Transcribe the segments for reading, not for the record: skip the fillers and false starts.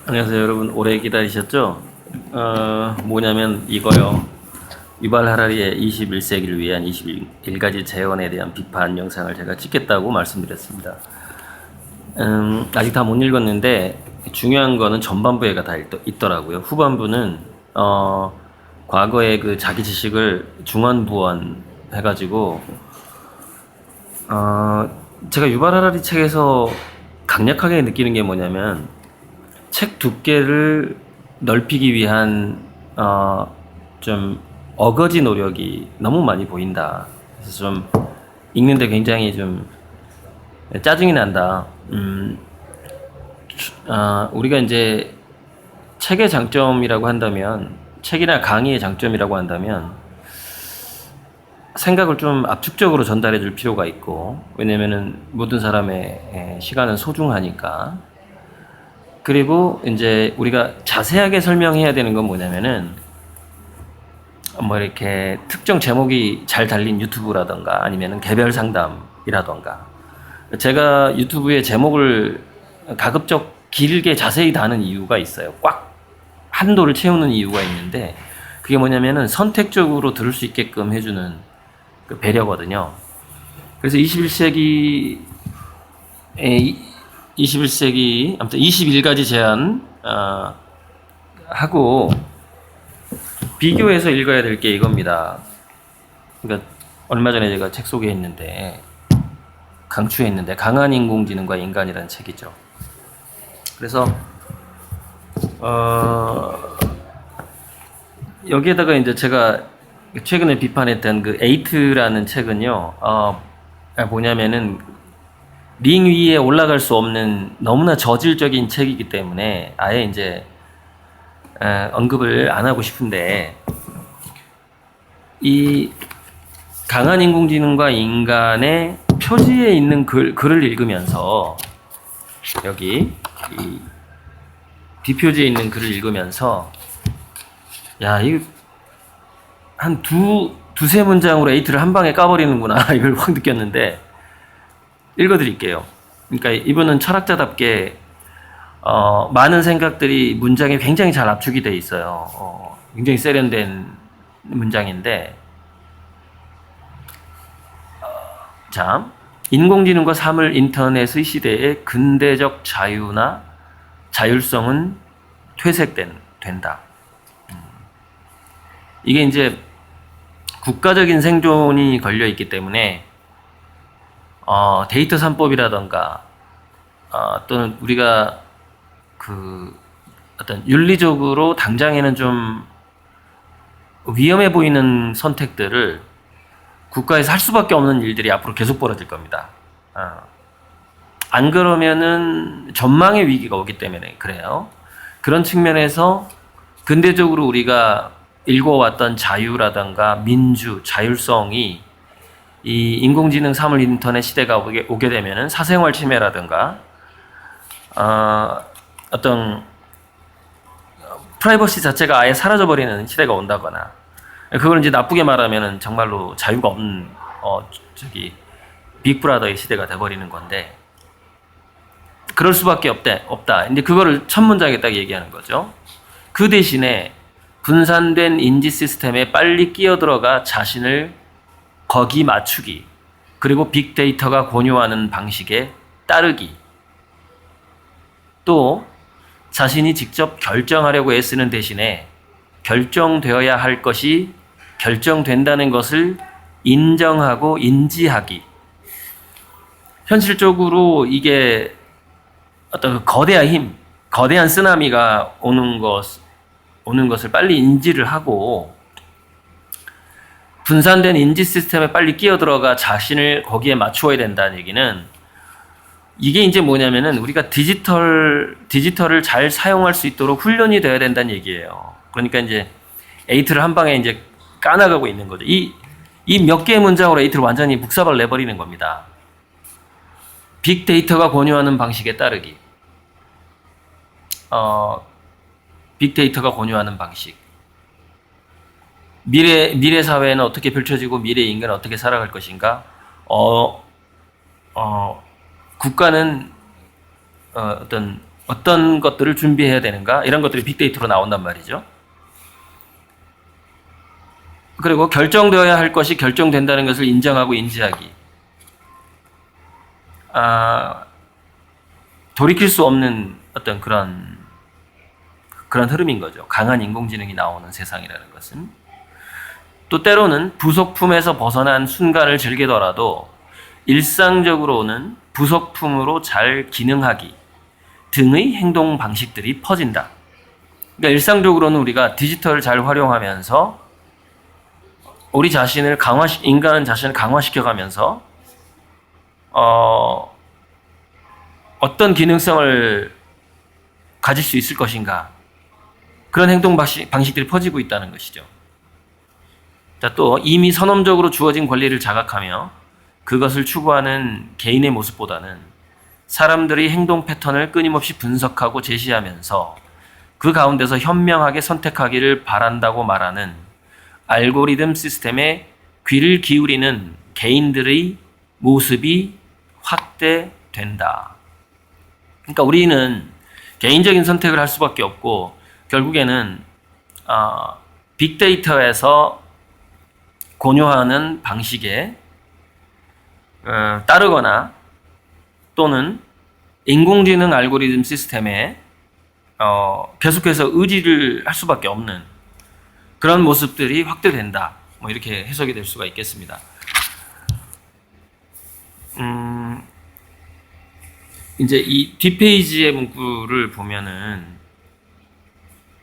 안녕하세요, 여러분. 오래 기다리셨죠? 뭐냐면 이거요. 유발 하라리의 21세기를 위한 21가지 재원에 대한 비판 영상을 제가 찍겠다고 말씀드렸습니다. 아직 다 못 읽었는데 중요한 거는 전반부에가 다 있더라고요. 후반부는 과거의 그 자기 지식을 중언부언 해가지고 제가 유발 하라리 책에서 강력하게 느끼는 게 뭐냐면 책 두께를 넓히기 위한 좀 어거지 노력이 너무 많이 보인다. 그래서 좀 읽는데 굉장히 좀 짜증이 난다. 우리가 이제 책의 장점이라고 한다면, 책이나 강의의 장점이라고 한다면 생각을 좀 압축적으로 전달해 줄 필요가 있고, 왜냐면은 모든 사람의 시간은 소중하니까. 그리고 이제 우리가 자세하게 설명해야 되는 건 뭐냐면은 뭐 이렇게 특정 제목이 잘 달린 유튜브라던가 아니면은 개별 상담이라던가, 제가 유튜브에 제목을 가급적 길게 자세히 다는 이유가 있어요. 꽉 한도를 채우는 이유가 있는데, 그게 뭐냐면은 선택적으로 들을 수 있게끔 해주는 그 배려거든요. 그래서 21세기 아무튼 21가지 제안 하고 비교해서 읽어야 될 게 이겁니다. 그러니까 얼마 전에 제가 책 소개했는데, 강추했는데, 강한 인공지능과 인간이라는 책이죠. 그래서 여기에다가 이제 제가 최근에 비판했던 그 에이트라는 책은요, 뭐냐면은 링 위에 올라갈 수 없는 너무나 저질적인 책이기 때문에 아예 이제 언급을 안 하고 싶은데, 이 강한 인공지능과 인간의 표지에 있는 글을 읽으면서, 여기 이 뒷표지에 있는 글을 읽으면서, 야, 이거 한 두세 문장으로 에이트를 한 방에 까버리는구나 이걸 확 느꼈는데 읽어드릴게요. 그러니까 이분은 철학자답게 많은 생각들이 문장에 굉장히 잘 압축이 돼 있어요. 굉장히 세련된 문장인데, 자, 인공지능과 사물 인터넷의 시대의 근대적 자유나 자율성은 퇴색된다. 이게 이제 국가적인 생존이 걸려 있기 때문에 데이터 산법이라던가 또는 우리가 그 어떤 윤리적으로 당장에는 좀 위험해 보이는 선택들을 국가에서 할 수밖에 없는 일들이 앞으로 계속 벌어질 겁니다. 안 그러면은 전망의 위기가 오기 때문에 그래요. 그런 측면에서 근대적으로 우리가 읽어왔던 자유라든가 민주, 자율성이 이 인공지능 사물 인터넷 시대가 오게 되면은 사생활 침해라든가 어떤 프라이버시 자체가 아예 사라져버리는 시대가 온다거나, 그걸 이제 나쁘게 말하면은 정말로 자유가 없는 빅브라더의 시대가 돼버리는 건데, 그럴 수밖에 없다. 근데 그거를 첫 문장에 딱 얘기하는 거죠. 그 대신에 분산된 인지 시스템에 빨리 끼어들어가 자신을 거기 맞추기, 그리고 빅데이터가 권유하는 방식에 따르기, 또 자신이 직접 결정하려고 애쓰는 대신에 결정되어야 할 것이 결정된다는 것을 인정하고 인지하기. 현실적으로 이게 어떤 거대한 힘, 거대한 쓰나미가 오는 것을 빨리 인지를 하고 분산된 인지 시스템에 빨리 끼어들어가 자신을 거기에 맞추어야 된다는 얘기는, 이게 이제 뭐냐면은 우리가 디지털을 잘 사용할 수 있도록 훈련이 돼야 된다는 얘기예요. 그러니까 이제 에이트를 한 방에 이제 까나가고 있는 거죠. 이 몇 개의 문장으로 에이트를 완전히 묵사발 내버리는 겁니다. 빅데이터가 권유하는 방식에 따르기. 빅데이터가 권유하는 방식. 미래 사회는 어떻게 펼쳐지고 미래 인간은 어떻게 살아갈 것인가? 국가는 어떤 어떤 것들을 준비해야 되는가 이런 것들이 빅데이터로 나온단 말이죠. 그리고 결정되어야 할 것이 결정된다는 것을 인정하고 인지하기. 돌이킬 수 없는 어떤 그런 흐름인 거죠. 강한 인공지능이 나오는 세상이라는 것은. 또 때로는 부속품에서 벗어난 순간을 즐기더라도 일상적으로는 부속품으로 잘 기능하기 등의 행동 방식들이 퍼진다. 그러니까 일상적으로는 우리가 디지털을 잘 활용하면서 우리 자신을 인간 자신을 강화시켜가면서 어떤 기능성을 가질 수 있을 것인가, 그런 행동 방식들이 퍼지고 있다는 것이죠. 자, 또 이미 선언적으로 주어진 권리를 자각하며 그것을 추구하는 개인의 모습보다는 사람들이 행동 패턴을 끊임없이 분석하고 제시하면서 그 가운데서 현명하게 선택하기를 바란다고 말하는 알고리즘 시스템에 귀를 기울이는 개인들의 모습이 확대된다. 그러니까 우리는 개인적인 선택을 할 수밖에 없고 결국에는 빅데이터에서 권유하는 방식에 따르거나 또는 인공지능 알고리즘 시스템에 계속해서 의지를 할 수밖에 없는 그런 모습들이 확대된다. 뭐 이렇게 해석이 될 수가 있겠습니다. 이제 이 뒷페이지의 문구를 보면은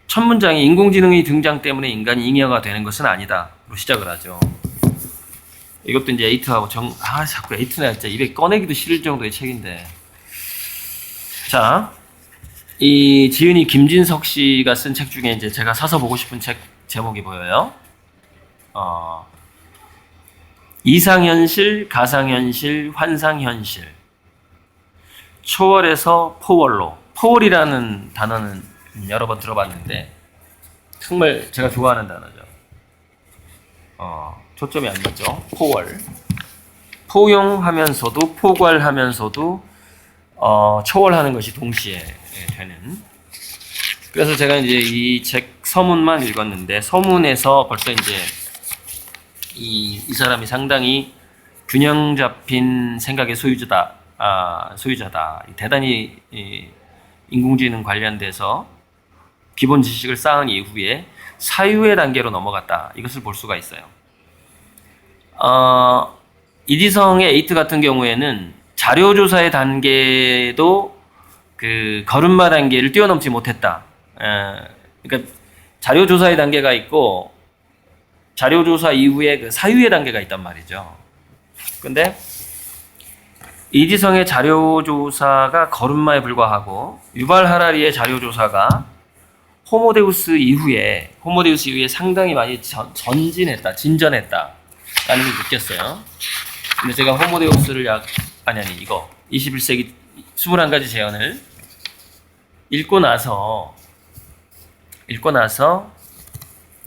첫 문장이 인공지능의 등장 때문에 인간이 잉여가 되는 것은 아니다로 시작을 하죠. 이것도 이제 에이트하고 자꾸 에이트나 진짜 입에 꺼내기도 싫을 정도의 책인데. 자, 이 지은이 김진석 씨가 쓴 책 중에 이제 제가 사서 보고 싶은 책 제목이 보여요. 이상현실, 가상현실, 환상현실. 초월에서 포월로. 포월이라는 단어는 여러 번 들어봤는데 정말 제가 좋아하는 단어죠. 초점이 안 맞죠? 포월. 포용하면서도 포괄하면서도 초월하는 것이 동시에 되는. 그래서 제가 이제 이 책 서문만 읽었는데 서문에서 벌써 이제 이 사람이 상당히 균형 잡힌 생각의 소유자다. 대단히 인공지능 관련돼서 기본 지식을 쌓은 이후에 사유의 단계로 넘어갔다. 이것을 볼 수가 있어요. 이지성의 에이트 같은 경우에는 자료조사의 단계도 그 걸음마 단계를 뛰어넘지 못했다. 그러니까 자료조사의 단계가 있고 자료조사 이후에 그 사유의 단계가 있단 말이죠. 근데 이지성의 자료조사가 걸음마에 불과하고 유발 하라리의 자료조사가 호모데우스 이후에 상당히 많이 진전했다 라는 걸 느꼈어요. 근데 제가 호모데우스를 21세기 21가지 재현을 읽고 나서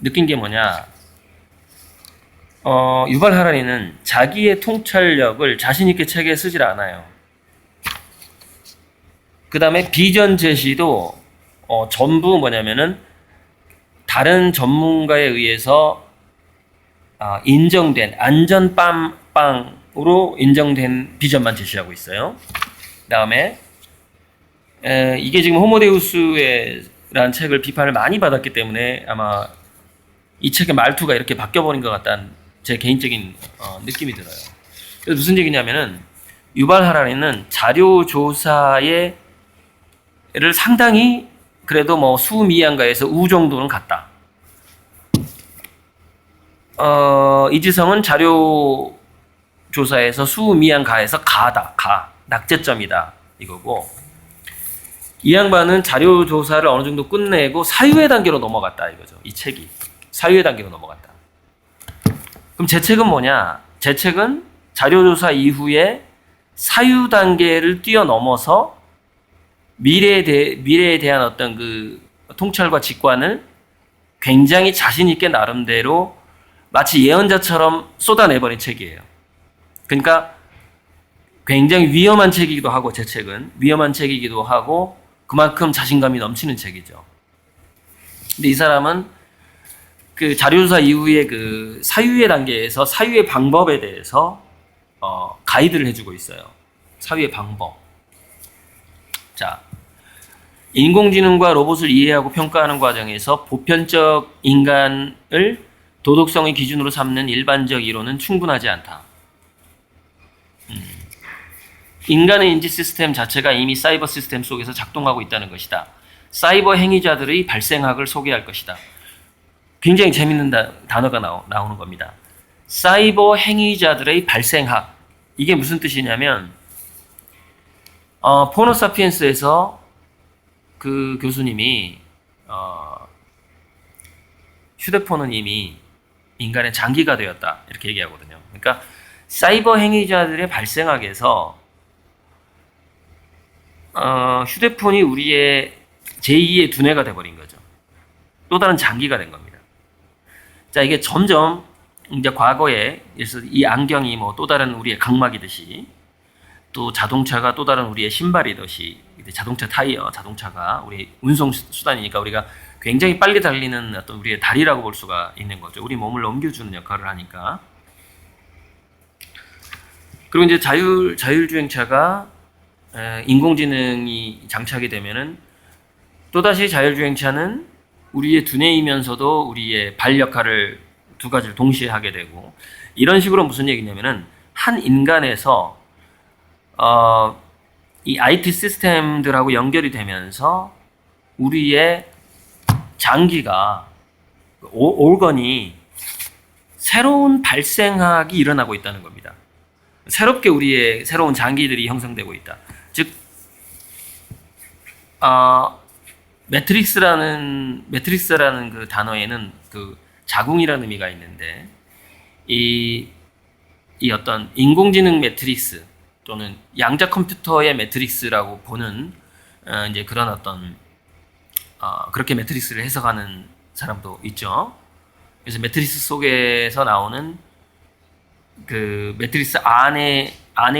느낀 게 뭐냐. 유발 하라리는 자기의 통찰력을 자신있게 책에 쓰질 않아요. 그 다음에 비전 제시도 전부 뭐냐면은 다른 전문가에 의해서 인정된 안전빵으로 인정된 비전만 제시하고 있어요. 그 다음에 이게 지금 호모데우스라는 책을 비판을 많이 받았기 때문에 아마 이 책의 말투가 이렇게 바뀌어버린 것 같다는 제 개인적인 느낌이 들어요. 그래서 무슨 얘기냐면은 유발 하라리는 자료 조사를 상당히 그래도 뭐 수미양가에서 우 정도는 갔다. 이지성은 자료 조사에서 수미양가에서 낙제점이다 이거고, 이 양반은 자료 조사를 어느 정도 끝내고 사유의 단계로 넘어갔다 이거죠. 이 책이 사유의 단계로 넘어갔다. 그럼 제 책은 뭐냐? 제 책은 자료조사 이후에 사유 단계를 뛰어넘어서 미래에 대한 어떤 그 통찰과 직관을 굉장히 자신 있게 나름대로 마치 예언자처럼 쏟아내버린 책이에요. 그러니까 굉장히 위험한 책이기도 하고, 제 책은 위험한 책이기도 하고 그만큼 자신감이 넘치는 책이죠. 근데 이 사람은 그 자료조사 이후에 그 사유의 단계에서 사유의 방법에 대해서 가이드를 해주고 있어요. 사유의 방법. 자, 인공지능과 로봇을 이해하고 평가하는 과정에서 보편적 인간을 도덕성의 기준으로 삼는 일반적 이론은 충분하지 않다. 인간의 인지 시스템 자체가 이미 사이버 시스템 속에서 작동하고 있다는 것이다. 사이버 행위자들의 발생학을 소개할 것이다. 굉장히 재밌는 단어가 나오는 겁니다. 사이버 행위자들의 발생학. 이게 무슨 뜻이냐면 포노사피엔스에서 그 교수님이 휴대폰은 이미 인간의 장기가 되었다 이렇게 얘기하거든요. 그러니까 사이버 행위자들의 발생학에서 휴대폰이 우리의 제2의 두뇌가 돼버린 거죠. 또 다른 장기가 된 겁니다. 자, 이게 점점 이제 과거에 그래서 이 안경이 뭐 또 다른 우리의 각막이듯이 또 자동차가 또 다른 우리의 신발이듯이 자동차 타이어, 자동차가 우리 운송 수단이니까 우리가 굉장히 빨리 달리는 어떤 우리의 다리라고 볼 수가 있는 거죠. 우리 몸을 옮겨주는 역할을 하니까. 그리고 이제 자율주행차가 인공지능이 장착이 되면은 또다시 자율주행차는 우리의 두뇌이면서도 우리의 발 역할을 두 가지를 동시에 하게 되고 이런 식으로 무슨 얘기냐면은 한 인간에서 이 IT 시스템들하고 연결이 되면서 우리의 장기가 올건이 새로운 발생학이 일어나고 있다는 겁니다. 새롭게 우리의 새로운 장기들이 형성되고 있다. 즉, 매트릭스라는 그 단어에는 그 자궁이라는 의미가 있는데, 이 어떤 인공지능 매트릭스 또는 양자 컴퓨터의 매트릭스라고 보는 이제 그런 어떤 그렇게 매트릭스를 해석하는 사람도 있죠. 그래서 매트릭스 속에서 나오는 그 매트릭스 안에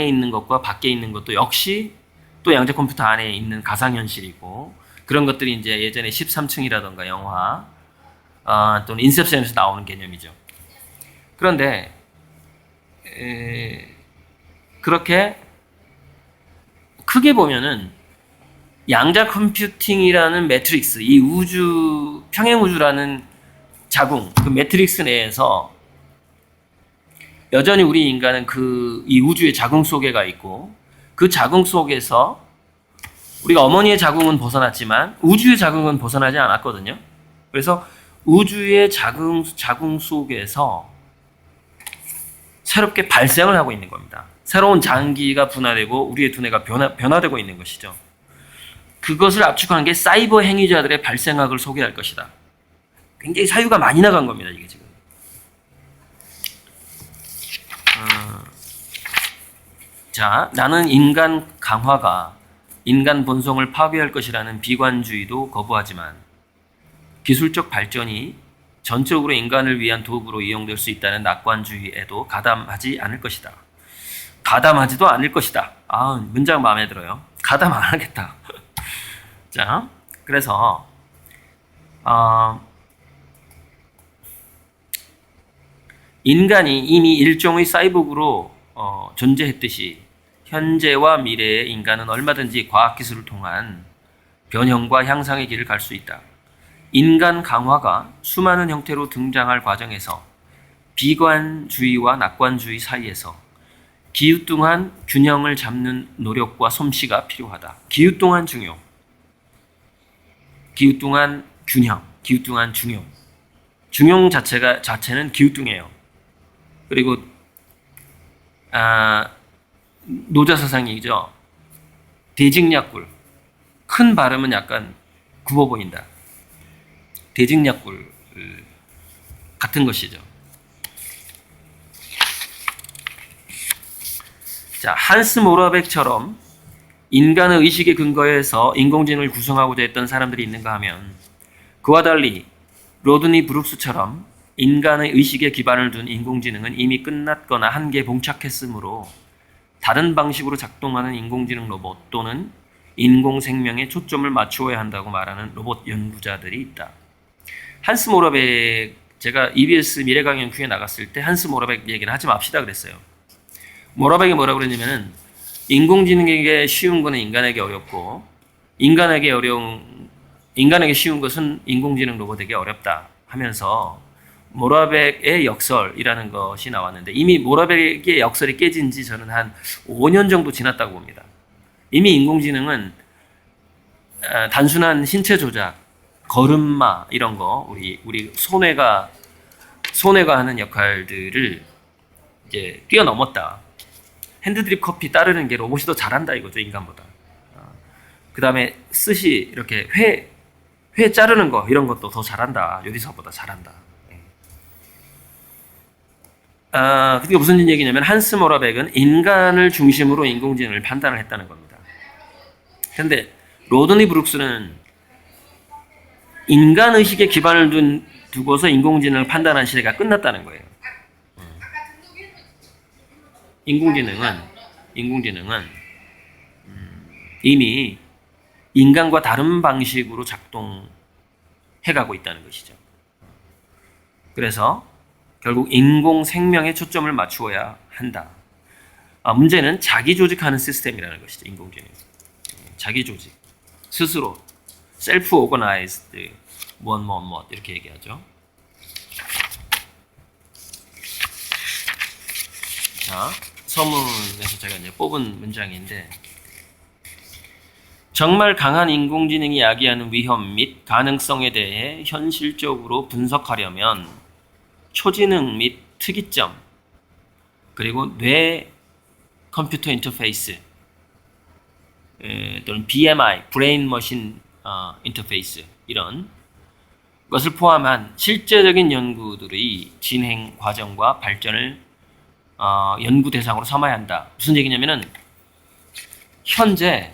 있는 것과 밖에 있는 것도 역시 또 양자 컴퓨터 안에 있는 가상현실이고 그런 것들이 이제 예전에 13층이라던가 영화 또는 인셉션에서 나오는 개념이죠. 그런데 그렇게 크게 보면은 양자 컴퓨팅이라는 매트릭스, 이 우주, 평행우주라는 자궁, 그 매트릭스 내에서 여전히 우리 인간은 이 우주의 자궁 속에 가 있고 그 자궁 속에서 우리가 어머니의 자궁은 벗어났지만 우주의 자궁은 벗어나지 않았거든요. 그래서 우주의 자궁 속에서 새롭게 발생을 하고 있는 겁니다. 새로운 장기가 분화되고 우리의 두뇌가 변화되고 있는 것이죠. 그것을 압축하는 게 사이버 행위자들의 발생학을 소개할 것이다. 굉장히 사유가 많이 나간 겁니다, 이게 지금. 자, 나는 인간 강화가 인간 본성을 파괴할 것이라는 비관주의도 거부하지만 기술적 발전이 전적으로 인간을 위한 도구로 이용될 수 있다는 낙관주의에도 가담하지 않을 것이다. 가담하지도 않을 것이다. 문장 마음에 들어요. 가담 안 하겠다. 자, 그래서 인간이 이미 일종의 사이보그로 존재했듯이 현재와 미래의 인간은 얼마든지 과학기술을 통한 변형과 향상의 길을 갈 수 있다. 인간 강화가 수많은 형태로 등장할 과정에서 비관주의와 낙관주의 사이에서 기우뚱한 균형을 잡는 노력과 솜씨가 필요하다. 기우뚱한 중요. 기우뚱한 균형. 기우뚱한 중요. 중용 자체는 기우뚱해요. 그리고 노자사상이죠. 대직약굴. 큰 발음은 약간 굽어 보인다. 대직약굴 같은 것이죠. 자, 한스 모라백처럼 인간의 의식에 근거해서 인공지능을 구성하고자 했던 사람들이 있는가 하면 그와 달리 로드니 브룩스처럼 인간의 의식에 기반을 둔 인공지능은 이미 끝났거나 한계에 봉착했으므로 다른 방식으로 작동하는 인공지능 로봇 또는 인공 생명에 초점을 맞추어야 한다고 말하는 로봇 연구자들이 있다. 한스 모라백, 제가 EBS 미래강연 큐에 나갔을 때 한스 모라백 얘기는 하지 맙시다 그랬어요. 모라백이 뭐라고 그랬냐면은 인공지능에게 쉬운 거는 인간에게 어렵고 인간에게 쉬운 것은 인공지능 로봇에게 어렵다 하면서 모라백의 역설이라는 것이 나왔는데, 이미 모라백의 역설이 깨진 지 저는 한 5년 정도 지났다고 봅니다. 이미 인공지능은 단순한 신체 조작, 걸음마 이런 거, 우리 손해가 하는 역할들을 이제 뛰어넘었다. 핸드드립 커피 따르는 게 로봇이 더 잘한다 이거죠, 인간보다. 그 다음에 스시 이렇게 회 자르는 거 이런 것도 더 잘한다. 요리사보다 잘한다. 그게 무슨 얘기냐면 한스 모라백은 인간을 중심으로 인공지능을 판단을 했다는 겁니다. 그런데 로드니 브룩스는 인간의식에 기반을 두고서 인공지능을 판단한 시대가 끝났다는 거예요. 인공지능은 이미 인간과 다른 방식으로 작동해가고 있다는 것이죠. 그래서 결국 인공 생명에 초점을 맞추어야 한다. 문제는 자기 조직하는 시스템이라는 것이죠. 인공지능. 자기 조직. 스스로. 셀프 오거나이즈드. 무엇 이렇게 얘기하죠. 자, 서문에서 제가 이제 뽑은 문장인데, 정말 강한 인공지능이 야기하는 위험 및 가능성에 대해 현실적으로 분석하려면 초지능 및 특이점, 그리고 뇌 컴퓨터 인터페이스 또는 BMI, 브레인 머신 인터페이스, 이런 것을 포함한 실제적인 연구들의 진행 과정과 발전을 연구 대상으로 삼아야 한다. 무슨 얘기냐면은 현재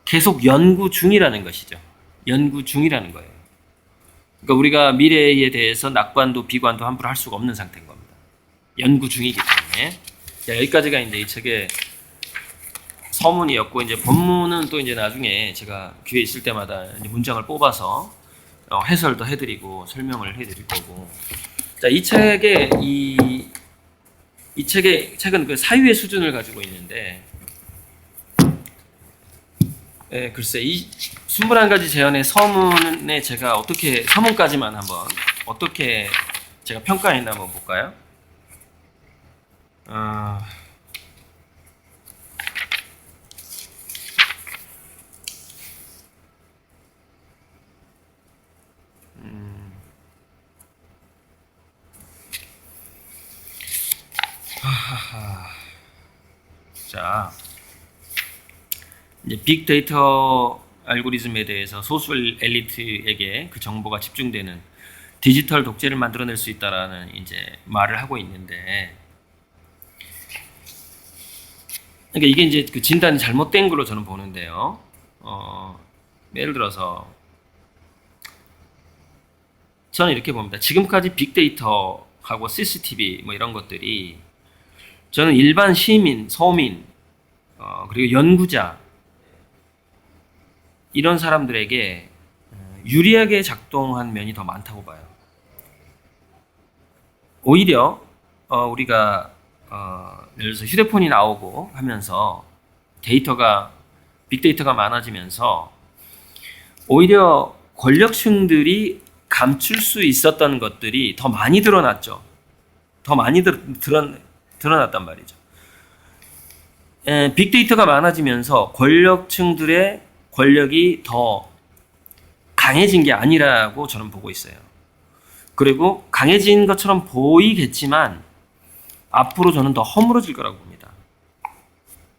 계속 연구 중이라는 것이죠. 연구 중이라는 거예요. 그러니까 우리가 미래에 대해서 낙관도 비관도 함부로 할 수가 없는 상태인 겁니다. 연구 중이기 때문에. 자, 여기까지가 이제 이 책의 서문이었고, 이제 본문은 또 이제 나중에 제가 기회 있을 때마다 이제 문장을 뽑아서 해설도 해드리고 설명을 해드릴 거고. 자, 이 책의 책은 그 사유의 수준을 가지고 있는데, 글쎄, 이 21가지 제언의 서문에 제가 서문까지만 한번 어떻게 제가 평가했나 한번 볼까요? 자, 이제 빅데이터 알고리즘에 대해서 소수 엘리트에게 그 정보가 집중되는 디지털 독재를 만들어낼 수 있다라는 이제 말을 하고 있는데, 그러니까 이게 이제 그 진단이 잘못된 걸로 저는 보는데요. 예를 들어서 저는 이렇게 봅니다. 지금까지 빅데이터하고 CCTV 뭐 이런 것들이 저는 일반 시민, 서민, 그리고 연구자 이런 사람들에게 유리하게 작동한 면이 더 많다고 봐요. 오히려 우리가 예를 들어서 휴대폰이 나오고 하면서 빅데이터가 많아지면서 오히려 권력층들이 감출 수 있었던 것들이 더 많이 드러났죠. 더 많이 드러났단 말이죠. 빅데이터가 많아지면서 권력층들의 권력이 더 강해진 게 아니라고 저는 보고 있어요. 그리고 강해진 것처럼 보이겠지만 앞으로 저는 더 허물어질 거라고 봅니다.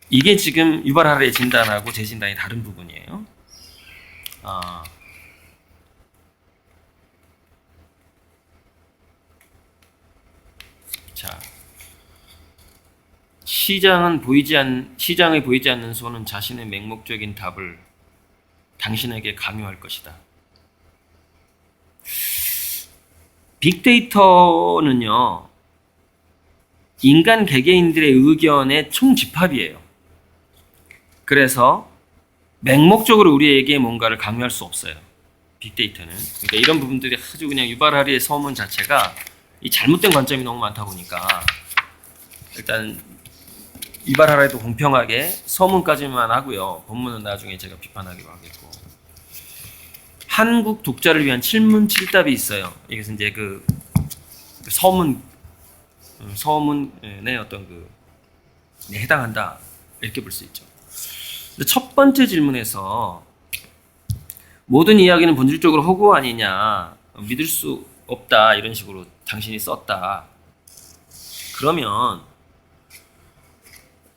이게 지금 유발 하라의 진단하고 제 진단이 다른 부분이에요. 자, 시장의 보이지 않는 손은 자신의 맹목적인 답을 당신에게 강요할 것이다. 빅데이터는요, 인간 개개인들의 의견의 총집합이에요. 그래서 맹목적으로 우리에게 뭔가를 강요할 수 없어요. 빅데이터는. 그러니까 이런 부분들이 아주 그냥 유발하리의 서문 자체가 이 잘못된 관점이 너무 많다 보니까 일단 유발하라에도 공평하게 서문까지만 하고요. 본문은 나중에 제가 비판하기로 하겠고. 한국 독자를 위한 7문 7답이 있어요. 이것은 이제 그 서문의 어떤 해당한다 이렇게 볼 수 있죠. 근데 첫 번째 질문에서 모든 이야기는 본질적으로 허구 아니냐, 믿을 수 없다 이런 식으로 당신이 썼다. 그러면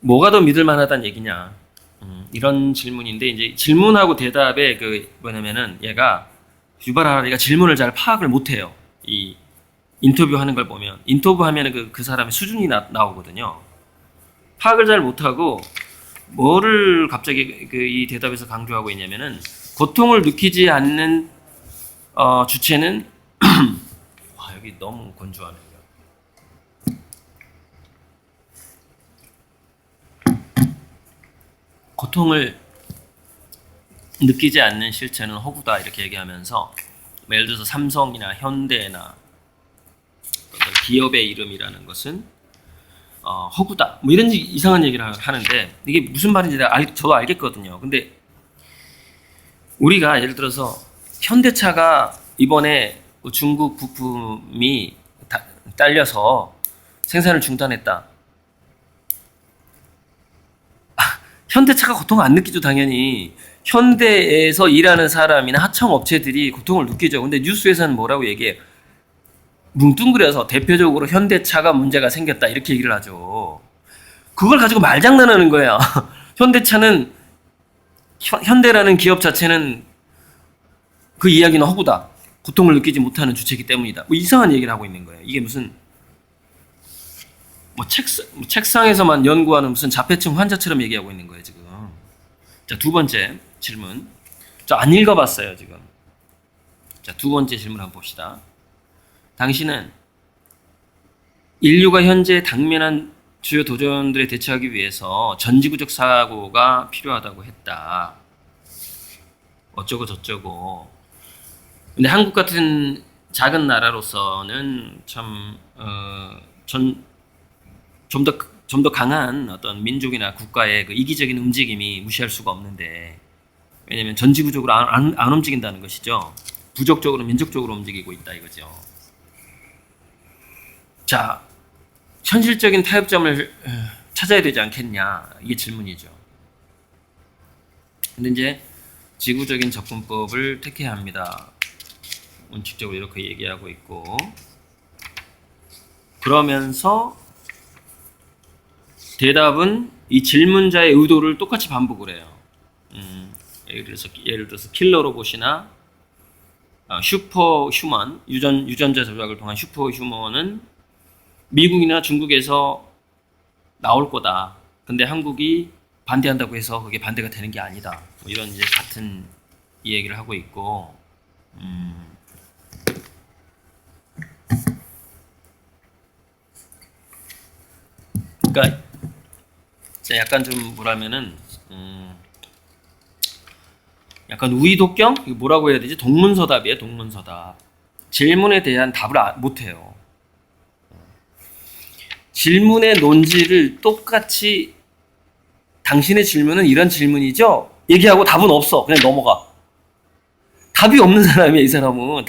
뭐가 더 믿을 만하다는 얘기냐? 이런 질문인데 이제 질문하고 대답에 뭐냐면은 얘가 유발하라리가 질문을 잘 파악을 못해요. 이 인터뷰하는 걸 보면 인터뷰하면 그 사람의 수준이 나오거든요. 파악을 잘 못하고 뭐를 갑자기 이 대답에서 강조하고 있냐면은 고통을 느끼지 않는 주체는 와 여기 너무 건조하네. 고통을 느끼지 않는 실체는 허구다 이렇게 얘기하면서 예를 들어서 삼성이나 현대나 어떤 기업의 이름이라는 것은 허구다 뭐 이런 이상한 얘기를 하는데 이게 무슨 말인지 저도 알겠거든요. 근데 우리가 예를 들어서 현대차가 이번에 중국 부품이 딸려서 생산을 중단했다. 현대차가 고통을 안 느끼죠, 당연히. 현대에서 일하는 사람이나 하청업체들이 고통을 느끼죠. 근데 뉴스에서는 뭐라고 얘기해요? 뭉뚱그려서 대표적으로 현대차가 문제가 생겼다 이렇게 얘기를 하죠. 그걸 가지고 말장난하는 거야. 현대차는 현대라는 기업 자체는 그 이야기는 허구다. 고통을 느끼지 못하는 주체이기 때문이다. 뭐 이상한 얘기를 하고 있는 거예요. 이게 무슨 책상에서만 연구하는 무슨 자폐증 환자처럼 얘기하고 있는 거예요, 지금. 자, 두 번째 질문. 저 안 읽어봤어요, 지금. 자, 두 번째 질문 한번 봅시다. 당신은 인류가 현재 당면한 주요 도전들에 대처하기 위해서 전지구적 사고가 필요하다고 했다. 어쩌고 저쩌고. 근데 한국 같은 작은 나라로서는 참, 좀 더 강한 어떤 민족이나 국가의 그 이기적인 움직임이 무시할 수가 없는데, 왜냐면 전지구적으로 안 움직인다는 것이죠. 부족적으로 민족적으로 움직이고 있다 이거죠. 자, 현실적인 타협점을 찾아야 되지 않겠냐 이게 질문이죠. 근데 이제 지구적인 접근법을 택해야 합니다. 원칙적으로 이렇게 얘기하고 있고, 그러면서 대답은 이 질문자의 의도를 똑같이 반복을 해요. 예를 들어서 킬러 로봇이나 슈퍼 휴먼, 유전자 조작을 통한 슈퍼 휴먼은 미국이나 중국에서 나올 거다. 근데 한국이 반대한다고 해서 그게 반대가 되는 게 아니다. 뭐 이런 이제 같은 이 얘기를 하고 있고, 그러니까 약간 좀 뭐라면은 약간 우의독경? 이거 뭐라고 해야 되지? 동문서답이에요, 동문서답. 질문에 대한 답을 못해요. 질문의 논지를 똑같이 당신의 질문은 이런 질문이죠? 얘기하고 답은 없어. 그냥 넘어가. 답이 없는 사람이야, 이 사람은.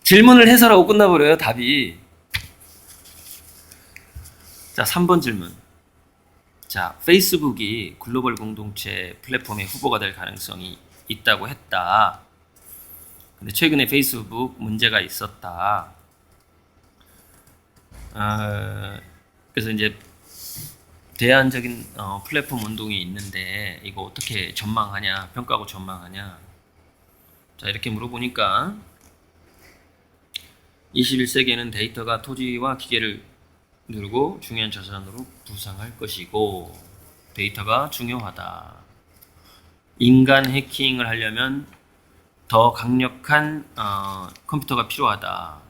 질문을 해설하고 끝나버려요, 답이. 자, 3번 질문. 자, 페이스북이 글로벌 공동체 플랫폼의 후보가 될 가능성이 있다고 했다. 근데 최근에 페이스북 문제가 있었다. 그래서 이제 대안적인 플랫폼 운동이 있는데 이거 어떻게 전망하냐, 평가하고 전망하냐. 자, 이렇게 물어보니까 21세기에는 데이터가 토지와 기계를 누르고 중요한 자산으로 부상할 것이고 데이터가 중요하다. 인간 해킹을 하려면 더 강력한 컴퓨터가 필요하다.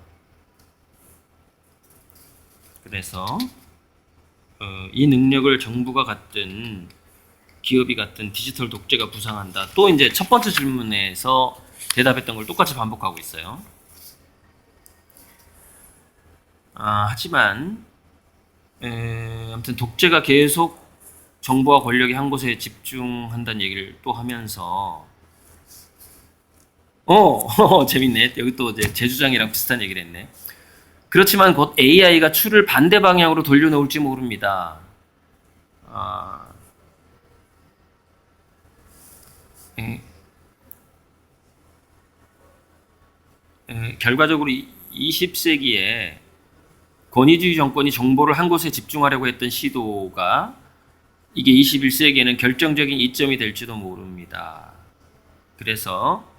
그래서 이 능력을 정부가 갖든 기업이 같은 디지털 독재가 부상한다. 또 이제 첫 번째 질문에서 대답했던 걸 똑같이 반복하고 있어요. 하지만 아무튼 독재가 계속 정보와 권력이 한 곳에 집중한다는 얘기를 또 하면서 재밌네. 여기 또 이제 제 주장이랑 비슷한 얘기를 했네. 그렇지만 곧 AI가 추를 반대 방향으로 돌려놓을지 모릅니다. 결과적으로 20세기에 권위주의 정권이 정보를 한 곳에 집중하려고 했던 시도가 이게 21세기에는 결정적인 이점이 될지도 모릅니다. 그래서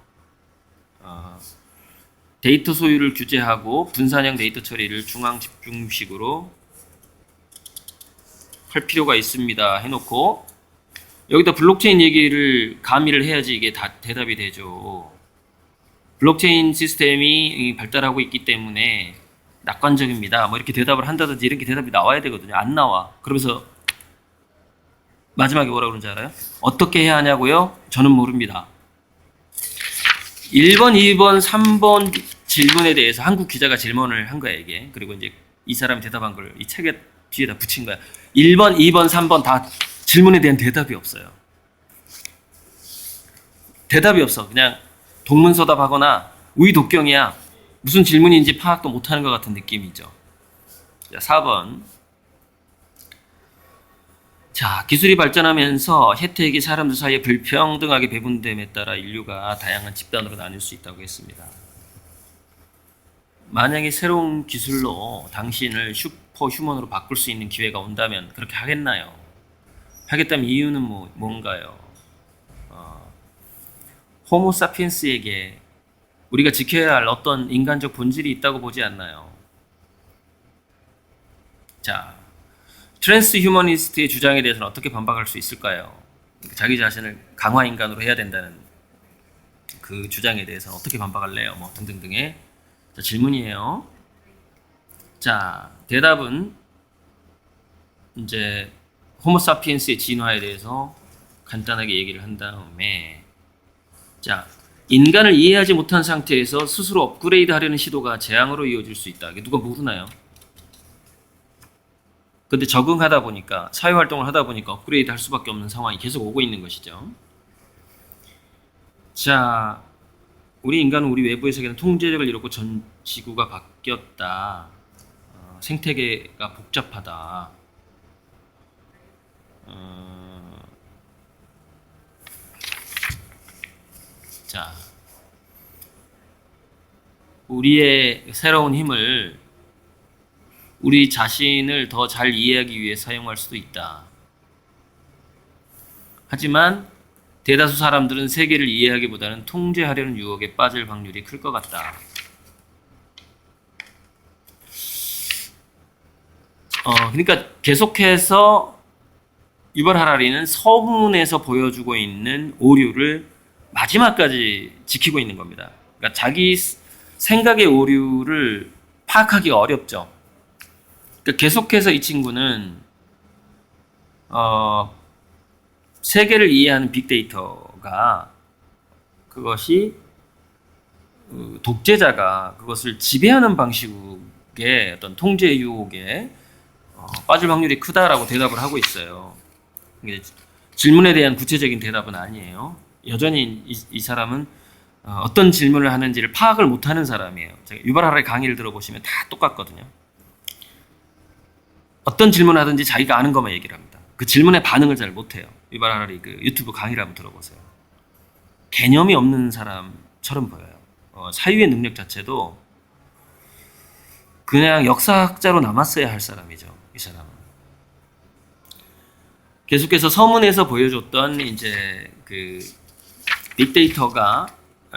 데이터 소유를 규제하고 분산형 데이터 처리를 중앙 집중식으로 할 필요가 있습니다. 해놓고 여기다 블록체인 얘기를 가미를 해야지 이게 다 대답이 되죠. 블록체인 시스템이 발달하고 있기 때문에 낙관적입니다. 뭐 이렇게 대답을 한다든지 이렇게 대답이 나와야 되거든요. 안 나와. 그러면서 마지막에 뭐라 그러는지 알아요? 어떻게 해야 하냐고요? 저는 모릅니다. 1번, 2번, 3번 질문에 대해서 한국 기자가 질문을 한 거야, 이게. 그리고 이제 이 사람이 대답한 걸 이 책에 뒤에다 붙인 거야. 1번, 2번, 3번 다 질문에 대한 대답이 없어요. 대답이 없어. 그냥 동문서답하거나 우이독경이야. 무슨 질문인지 파악도 못하는 것 같은 느낌이죠. 자, 4번. 자, 기술이 발전하면서 혜택이 사람들 사이에 불평등하게 배분됨에 따라 인류가 다양한 집단으로 나뉠 수 있다고 했습니다. 만약에 새로운 기술로 당신을 슈퍼휴먼으로 바꿀 수 있는 기회가 온다면 그렇게 하겠나요? 하겠다면 이유는 뭔가요? 호모사피엔스에게 우리가 지켜야 할 어떤 인간적 본질이 있다고 보지 않나요? 자, 트랜스 휴머니스트의 주장에 대해서는 어떻게 반박할 수 있을까요? 자기 자신을 강화 인간으로 해야 된다는 그 주장에 대해서는 어떻게 반박할래요? 뭐 등등등의 자, 질문이에요. 자, 대답은 이제 호모사피엔스의 진화에 대해서 간단하게 얘기를 한 다음에 자, 인간을 이해하지 못한 상태에서 스스로 업그레이드 하려는 시도가 재앙으로 이어질 수 있다. 이게 누가 모르나요? 근데 적응하다 보니까 사회활동을 하다 보니까 업그레이드 할 수밖에 없는 상황이 계속 오고 있는 것이죠. 자, 우리 인간은 우리 외부의 세계는 통제력을 잃었고 전 지구가 바뀌었다. 생태계가 복잡하다. 자, 우리의 새로운 힘을 우리 자신을 더 잘 이해하기 위해 사용할 수도 있다. 하지만 대다수 사람들은 세계를 이해하기보다는 통제하려는 유혹에 빠질 확률이 클 것 같다. 그러니까 계속해서 유발 하라리는 서문에서 보여주고 있는 오류를 마지막까지 지키고 있는 겁니다. 그러니까 자기 생각의 오류를 파악하기 어렵죠. 그러니까 계속해서 이 친구는 세계를 이해하는 빅데이터가 그것이 독재자가 그것을 지배하는 방식의 어떤 통제 유혹에 빠질 확률이 크다라고 대답을 하고 있어요. 질문에 대한 구체적인 대답은 아니에요. 여전히 이 사람은 어떤 질문을 하는지를 파악을 못하는 사람이에요. 제가 유발 하라리 강의를 들어보시면 다 똑같거든요. 어떤 질문을 하든지 자기가 아는 것만 얘기를 합니다. 그 질문에 반응을 잘 못해요. 유발 하라리 그 유튜브 강의를 한번 들어보세요. 개념이 없는 사람처럼 보여요. 사유의 능력 자체도 그냥 역사학자로 남았어야 할 사람이죠. 이 사람은. 계속해서 서문에서 보여줬던 이제 그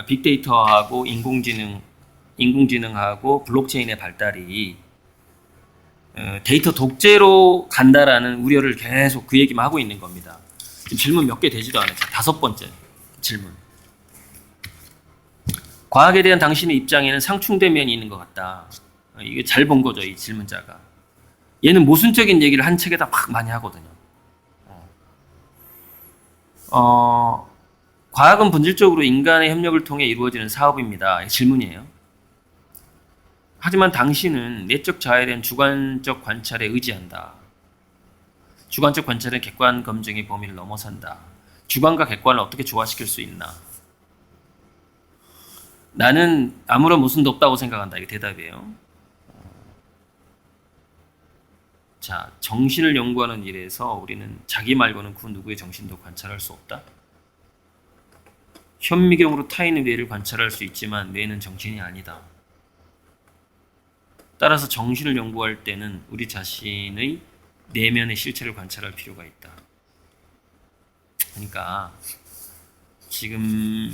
빅데이터하고 인공지능하고 블록체인의 발달이 데이터 독재로 간다라는 우려를 계속 그 얘기만 하고 있는 겁니다. 지금 질문 몇 개 되지도 않아요. 5번째 질문. 과학에 대한 당신의 입장에는 상충된 면이 있는 것 같다. 이게 잘 본 거죠, 이 질문자가. 얘는 모순적인 얘기를 한 책에다 막 많이 하거든요. 어, 과학은 본질적으로 인간의 협력을 통해 이루어지는 사업입니다. 질문이에요. 하지만 당신은 내적 자아에 대한 주관적 관찰에 의지한다. 주관적 관찰은 객관 검증의 범위를 넘어선다. 주관과 객관을 어떻게 조화시킬 수 있나? 나는 아무런 모순도 없다고 생각한다. 이게 대답이에요. 자, 정신을 연구하는 일에서 우리는 자기 말고는 그 누구의 정신도 관찰할 수 없다. 현미경으로 타인의 뇌를 관찰할 수 있지만 뇌는 정신이 아니다. 따라서 정신을 연구할 때는 우리 자신의 내면의 실체를 관찰할 필요가 있다. 그러니까 지금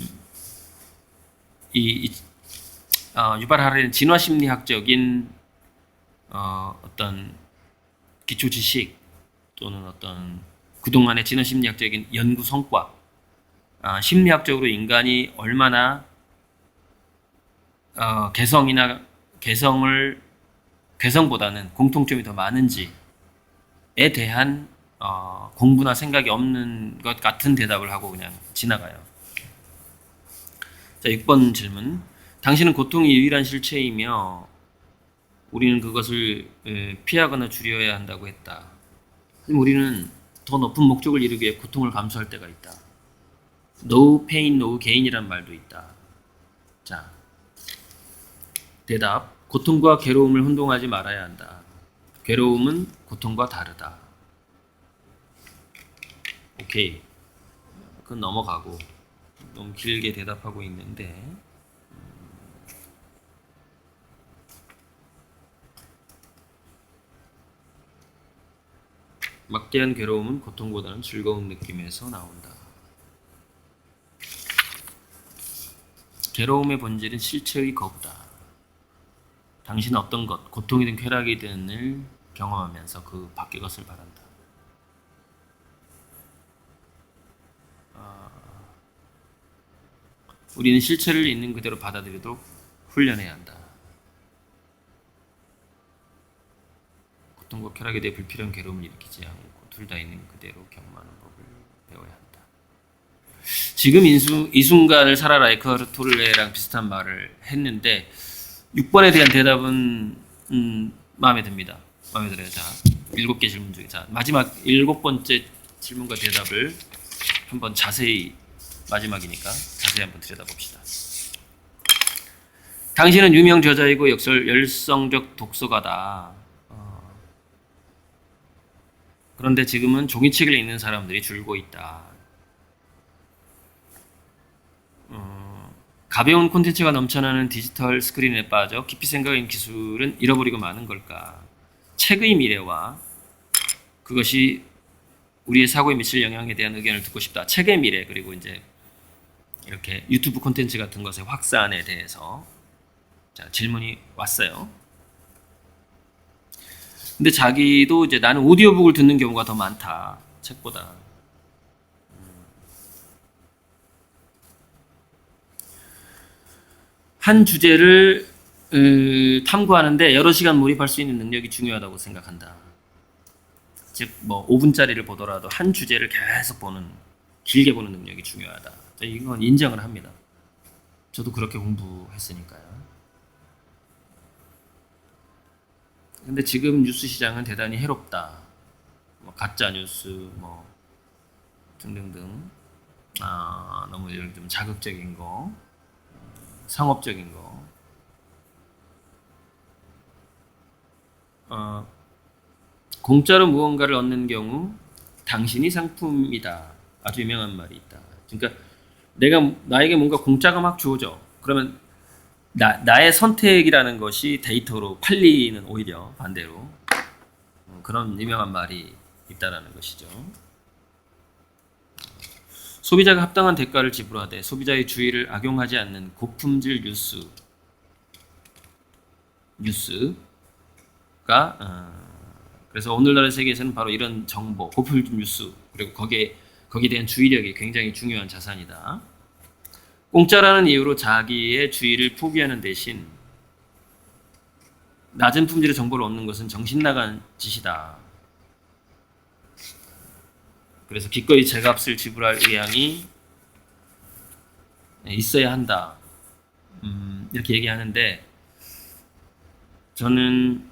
유발 하라리는 진화심리학적인 어떤 기초 지식 또는 어떤 그동안의 진화심리학적인 연구 성과, 심리학적으로 인간이 얼마나 개성보다는 공통점이 더 많은지에 대한 공부나 생각이 없는 것 같은 대답을 하고 그냥 지나가요. 자, 6번 질문. 당신은 고통이 유일한 실체이며 우리는 그것을 피하거나 줄여야 한다고 했다. 우리는 더 높은 목적을 이루기 위해 고통을 감수할 때가 있다. No pain, no gain이란 말도 있다. 자, 대답. 고통과 괴로움을 혼동하지 말아야 한다. 괴로움은 고통과 다르다. 오케이. 그건 넘어가고 너무 길게 대답하고 있는데 막대한 괴로움은 고통보다는 즐거운 느낌에서 나온다. 괴로움의 본질은 실체의 거부다. 당신은 어떤 것, 고통이든 쾌락이든을 경험하면서 그 밖의 것을 바란다. 우리는 실체를 있는 그대로 받아들이도록 훈련해야 한다. 고통과 쾌락에 대해 불필요한 괴로움을 일으키지 않고 둘 다 있는 그대로 경험하는 법을 배워야 한다. 지금 이 순간을 살아라 에크하르트 톨레랑 비슷한 말을 했는데 6번에 대한 대답은 마음에 듭니다. 마음에 들어요. 자, 7개 질문 중에 자, 마지막 7번째 질문과 대답을 한번 자세히 마지막이니까 자세히 한번 들여다봅시다. 당신은 유명 저자이고 열성적 독서가다. 그런데 지금은 종이책을 읽는 사람들이 줄고 있다. 가벼운 콘텐츠가 넘쳐나는 디지털 스크린에 빠져 깊이 생각한 기술은 잃어버리고 마는 걸까? 책의 미래와 그것이 우리의 사고에 미칠 영향에 대한 의견을 듣고 싶다. 책의 미래 그리고 이제 이렇게 유튜브 콘텐츠 같은 것의 확산에 대해서 자, 질문이 왔어요. 근데 자기도 이제 나는 오디오북을 듣는 경우가 더 많다. 책보다. 한 주제를 탐구하는데 여러 시간 몰입할 수 있는 능력이 중요하다고 생각한다. 즉, 뭐 5분짜리를 보더라도 한 주제를 계속 길게 보는 능력이 중요하다. 이건 인정을 합니다. 저도 그렇게 공부했으니까요. 근데 지금 뉴스 시장은 대단히 해롭다. 뭐 가짜 뉴스, 뭐 등등등. 너무 좀 자극적인 거. 상업적인 거. 공짜로 무언가를 얻는 경우 당신이 상품이다. 아주 유명한 말이 있다. 그러니까 나에게 뭔가 공짜가 막 주어져. 그러면 나의 선택이라는 것이 데이터로 팔리는 오히려 반대로 그런 유명한 말이 있다라는 것이죠. 소비자가 합당한 대가를 지불하되 소비자의 주의를 악용하지 않는 고품질 뉴스가 그래서 오늘날의 세계에서는 바로 이런 정보, 고품질 뉴스 그리고 거기에 대한 주의력이 굉장히 중요한 자산이다. 공짜라는 이유로 자기의 주의를 포기하는 대신 낮은 품질의 정보를 얻는 것은 정신 나간 짓이다. 그래서 기꺼이 제값을 지불할 의향이 있어야 한다. 이렇게 얘기하는데 저는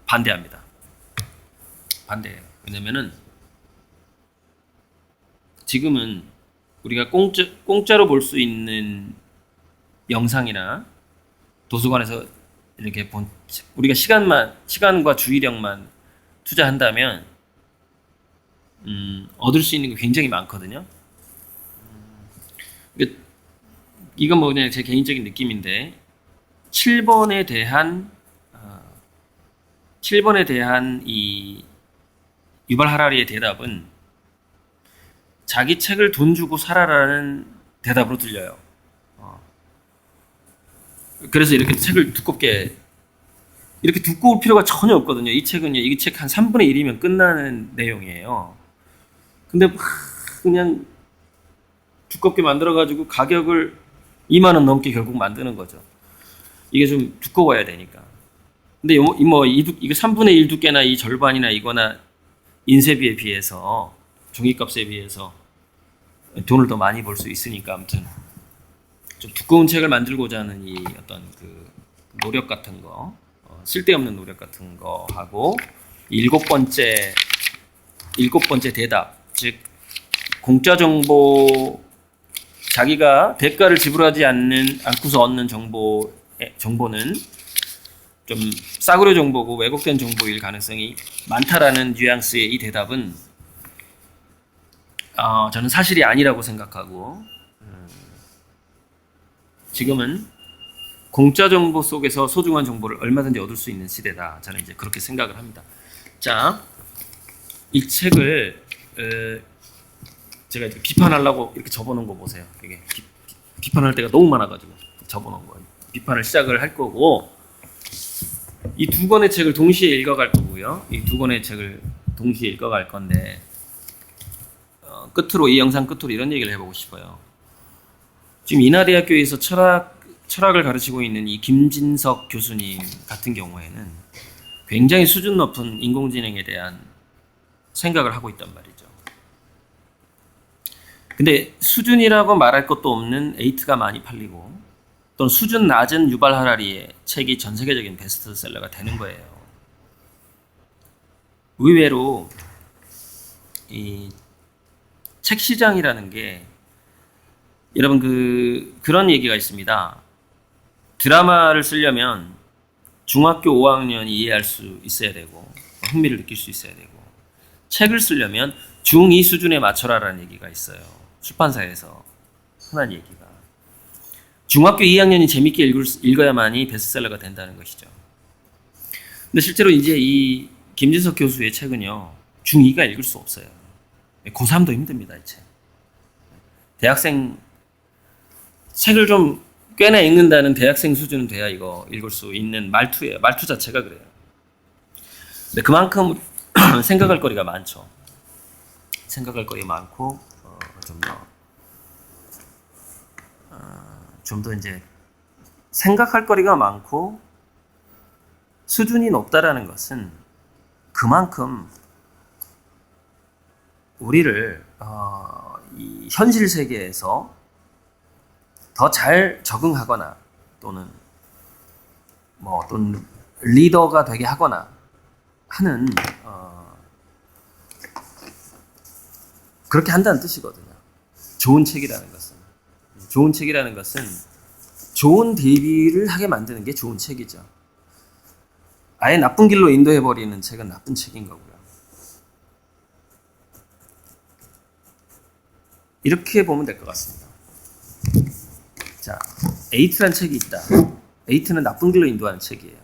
반대합니다. 반대해요. 왜냐면은 지금은 우리가 공짜로 볼 수 있는 영상이나 도서관에서 이렇게 우리가 시간과 주의력만 투자한다면 얻을 수 있는 게 굉장히 많거든요. 이건 뭐 그냥 제 개인적인 느낌인데 7번에 대한 이 유발 하라리의 대답은 자기 책을 돈 주고 사라라는 대답으로 들려요. 그래서 이렇게 책을 이렇게 두꺼울 필요가 전혀 없거든요. 이 책은요, 이 책 한 3분의 1이면 끝나는 내용이에요. 근데 그냥 두껍게 만들어가지고 가격을 2만 원 넘게 결국 만드는 거죠. 이게 좀 두꺼워야 되니까. 근데 이거 3분의 1 두께나 이 절반이나 이거나 인쇄비에 비해서, 종이값에 비해서 돈을 더 많이 벌 수 있으니까, 아무튼 좀 두꺼운 책을 만들고자 하는 이 어떤 그 노력 같은 거, 쓸데없는 노력 같은 거 하고, 일곱 번째 대답, 즉 공짜 정보, 자기가 대가를 지불하지 않고서 얻는 정보는 좀 싸구려 정보고 왜곡된 정보일 가능성이 많다라는 뉘앙스의 이 대답은 저는 사실이 아니라고 생각하고, 지금은 공짜 정보 속에서 소중한 정보를 얼마든지 얻을 수 있는 시대다. 저는 이제 그렇게 생각을 합니다. 자, 이 책을 제가 이렇게 비판하려고 이렇게 접어놓은 거 보세요. 이게 비판할 때가 너무 많아가지고 접어놓은 거예요. 비판을 시작을 할 거고, 이 두 권의 책을 동시에 읽어갈 거고요. 이 두 권의 책을 동시에 읽어갈 건데, 이 영상 끝으로 이런 얘기를 해보고 싶어요. 지금 인하대학교에서 철학을 가르치고 있는 이 김진석 교수님 같은 경우에는 굉장히 수준 높은 인공지능에 대한 생각을 하고 있단 말이죠. 근데 수준이라고 말할 것도 없는 에이트가 많이 팔리고, 또는 수준 낮은 유발 하라리의 책이 전 세계적인 베스트셀러가 되는 거예요. 의외로 이 책 시장이라는 게, 여러분 그런 얘기가 있습니다. 드라마를 쓰려면 중학교 5학년이 이해할 수 있어야 되고 흥미를 느낄 수 있어야 되고, 책을 쓰려면 중2 수준에 맞춰라라는 얘기가 있어요. 출판사에서 흔한 얘기가. 중학교 2학년이 재밌게 읽어야만이 베스트셀러가 된다는 것이죠. 근데 실제로 이제 이 김진석 교수의 책은요, 중2가 읽을 수 없어요. 고3도 힘듭니다, 이 책. 대학생, 책을 좀 꽤나 읽는다는 대학생 수준은 돼야 이거 읽을 수 있는 말투예요. 말투 자체가 그래요. 근데 그만큼 생각할 거리가 많죠. 생각할 거리가 많고, 좀 더 이제 생각할 거리가 많고 수준이 높다라는 것은 그만큼 우리를 이 현실 세계에서 더 잘 적응하거나 또는 어떤 리더가 되게 하거나 하는 그렇게 한다는 뜻이거든요. 좋은 책이라는 것은 좋은 대비를 하게 만드는 게 좋은 책이죠. 아예 나쁜 길로 인도해버리는 책은 나쁜 책인 거고요. 이렇게 보면 될 것 같습니다. 자, 에이트란 책이 있다. 에이트는 나쁜 길로 인도하는 책이에요.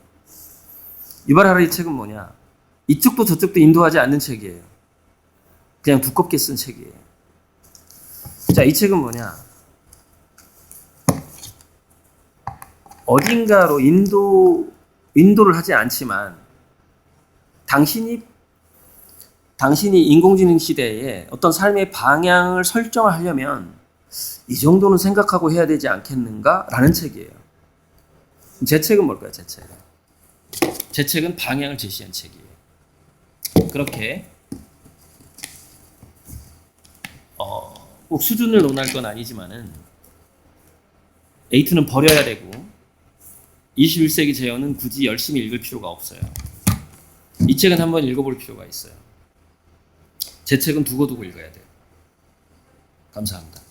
유발 하라리 책은 뭐냐? 이쪽도 저쪽도 인도하지 않는 책이에요. 그냥 두껍게 쓴 책이에요. 자, 이 책은 뭐냐? 어딘가로 인도를 하지 않지만 당신이 인공지능 시대에 어떤 삶의 방향을 설정을 하려면 이 정도는 생각하고 해야 되지 않겠는가? 라는 책이에요. 제 책은 뭘까요? 제 책은 방향을 제시한 책이에요. 그렇게 꼭 수준을 논할 건 아니지만은 에이트는 버려야 되고 21세기 제어는 굳이 열심히 읽을 필요가 없어요. 이 책은 한번 읽어볼 필요가 있어요. 제 책은 두고두고 읽어야 돼요. 감사합니다.